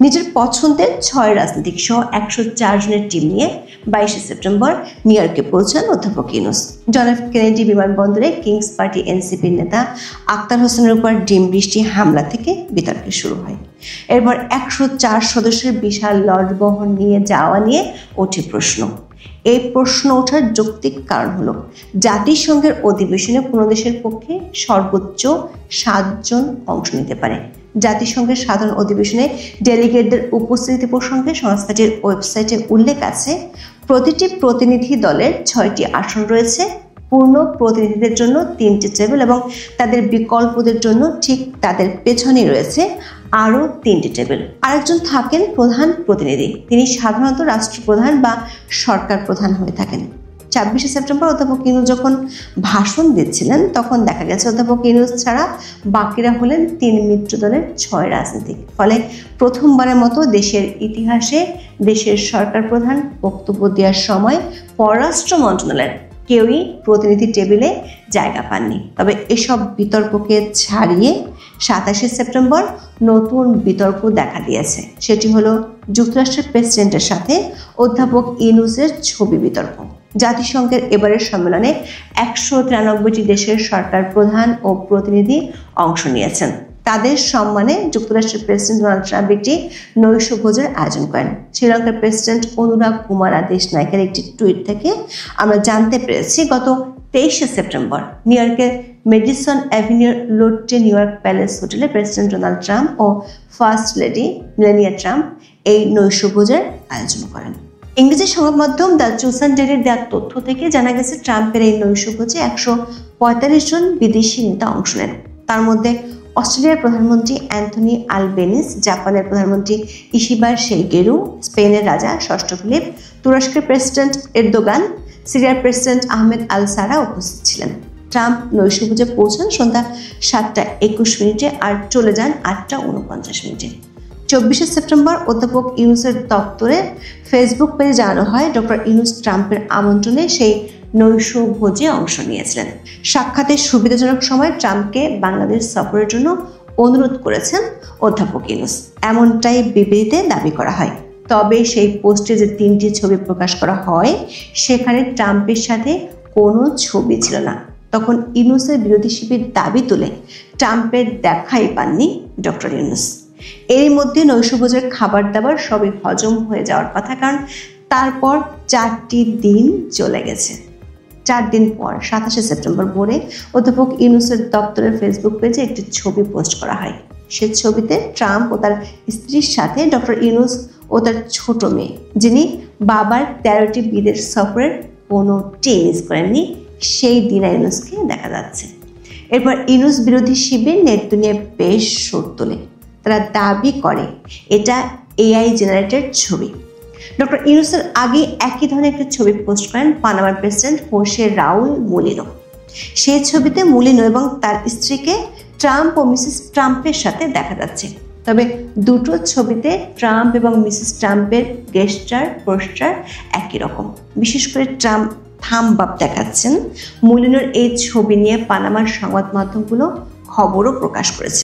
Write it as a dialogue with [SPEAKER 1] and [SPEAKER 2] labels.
[SPEAKER 1] নিজের পছন্দের 6 রাজনীতিক সহ 104 জনের টিম নিয়ে 22 সেপ্টেম্বর নিউ ইয়র্কে পৌঁছান অধ্যাপক ইউনূস। জন এফ কেনেডি বিমানবন্দরে কিংস পার্টি এনসিপির নেতা আক্তার হোসেনের উপর ডিম বৃষ্টি হামলা থেকে বিতর্ক শুরু হয়। এরপর 104 সদস্যের বিশাল লঞ্চবহর নিয়ে যাওয়া নিয়ে ওঠে প্রশ্ন। এই প্রশ্ন ওঠার যৌক্তিক কারণ হলো জাতিসংঘের অধিবেশনে কোনো দেশের পক্ষে সর্বোচ্চ 7 জন অংশ নিতে পারে। জাতিসংঘের সাধারণ অধিবেশনে ডেলিগেটদের উপস্থিতি প্রসঙ্গে সংস্থাটির ওয়েবসাইটে উল্লেখ আছে, প্রতিটি প্রতিনিধি দলের 6টি আসন রয়েছে, পূর্ণ প্রতিনিধিদের জন্য 3টি টেবিল এবং তাদের বিকল্পদের জন্য ঠিক তাদের পেছনেই রয়েছে আরও 3টি টেবিল। আরেকজন থাকেন প্রধান প্রতিনিধি, তিনি সাধারণত রাষ্ট্রপ্রধান বা সরকার প্রধান হয়ে থাকেন। 26 সেপ্টেম্বর অধ্যাপক ইউনূস যখন ভাষণ দিচ্ছিলেন তখন দেখা গেছে অধ্যাপক ইউনূস ছাড়া বাকিরা হলেন 3 মিত্র দলের 6 রাজনীতিক। ফলে প্রথমবারের মতো দেশের ইতিহাসে দেশের সরকার প্রধান বক্তব্য দেওয়ার সময় পররাষ্ট্র মন্ত্রণালয়ের কেউই প্রতিনিধি টেবিলে জায়গা পাননি। তবে এসব বিতর্ককে ছাড়িয়ে 27 সেপ্টেম্বর নতুন বিতর্ক দেখা দিয়েছে। সেটি হলো যুক্তরাষ্ট্রের প্রেসিডেন্টের সাথে অধ্যাপক ইউনূসের ছবি বিতর্ক। জাতিসংঘের এবারের সম্মেলনে 193টি দেশের সরকার প্রধান ও প্রতিনিধি অংশ নিয়েছেন। তাদের সম্মানে যুক্তরাষ্ট্রের প্রেসিডেন্ট ডোনাল্ড ট্রাম্প একটি নৈশভোজের আয়োজন করেন। শ্রীলঙ্কার প্রেসিডেন্ট অনুরাগ কুমারা দেশনায়কের একটি টুইট থেকে আমরা জানতে পেরেছি গত 23 সেপ্টেম্বর নিউ ইয়র্কের মেডিসন অ্যাভিনিউর লোট্টে নিউ ইয়র্ক প্যালেস হোটেলে প্রেসিডেন্ট ডোনাল্ড ট্রাম্প ও ফার্স্ট লেডি মেলানিয়া ট্রাম্প এই নৈশভোজের আয়োজন করেন। ইংরেজি সংবাদ মাধ্যম দ্য চোসেন ডেইলির দেওয়া তথ্য থেকে জানা গেছে ট্রাম্পের এই নৈশভোজে 145 জন বিদেশি নেতা অংশ নেন। তার মধ্যে অস্ট্রেলিয়ার প্রধানমন্ত্রী অ্যান্থনি আলবেনিস, জাপানের প্রধানমন্ত্রী ইশিবা সেইগেরু, স্পেনের রাজা ষষ্ঠ ফিলিপ, তুরস্কের প্রেসিডেন্ট এরদোগান, সিরিয়ার প্রেসিডেন্ট আহমেদ আল সারা উপস্থিত ছিলেন। ট্রাম্প নৈশভোজে পৌঁছান সন্ধ্যা 7:21 আর চলে যান 8:49। 24 সেপ্টেম্বর অধ্যাপক ইউনূসের দপ্তরে ফেসবুক পেজে জানানো হয় ডক্টর ইউনূস ট্রাম্পের আমন্ত্রণে সেই নৈশভোজে অংশ নিয়েছিলেন। সাক্ষাতের সুবিধাজনক সময় ট্রাম্পকে বাংলাদেশ সফরের জন্য অনুরোধ করেছেন অধ্যাপক ইউনূস, এমনটাই বিবৃতিতে দাবি করা হয়। তবে সেই পোস্টে যে 3টি ছবি প্রকাশ করা হয় সেখানে ট্রাম্পের সাথে কোনো ছবি ছিল না। তখন ইউনূসের বিরোধী শিবির দাবি তুলে ট্রাম্পের দেখাই পাননি ডক্টর ইউনূস। এরই মধ্যে নৈশভোজের খাবার দাবার সবই হজম হয়ে যাওয়ার কথা, কারণ তারপর 4টি দিন চলে গেছে। 4 দিন পর 27 সেপ্টেম্বর ভোরে অধ্যাপক ইউনূসের দপ্তরের ফেসবুক পেজে একটি ছবি পোস্ট করা হয়। সে ছবিতে ট্রাম্প ও তার স্ত্রীর সাথে ডক্টর ইউনূস ও তার ছোট মেয়ে, যিনি বাবার 13টি বিদেশ সফরের কোনোটি মিস করেননি, সেই দিনা ইউনূসকে দেখা যাচ্ছে। এরপর ইউনূস বিরোধী শিবির নেট দুনিয়ায় বেশ সুর তোলে। তারা দাবি করে এটা এআই জেনারেটেড ছবি। ডক্টর ইউনূসের আগে একই ধরনের একটি ছবি পোস্ট করেন পানামার প্রেসিডেন্ট হোসে রাউল মুলিনো। সেই ছবিতে মুলিনো এবং তার স্ত্রীকে ট্রাম্প ও মিসেস ট্রাম্পের সাথে দেখা যাচ্ছে। তবে দুটো ছবিতে ট্রাম্প এবং মিসেস ট্রাম্পের গেস্টার পোস্টার একই রকম। বিশেষ করে ট্রাম্প থাম্ব আপ দেখাচ্ছেন। মুলিনোর এই ছবি নিয়ে পানামার সংবাদ মাধ্যমগুলো খবরও প্রকাশ করেছে।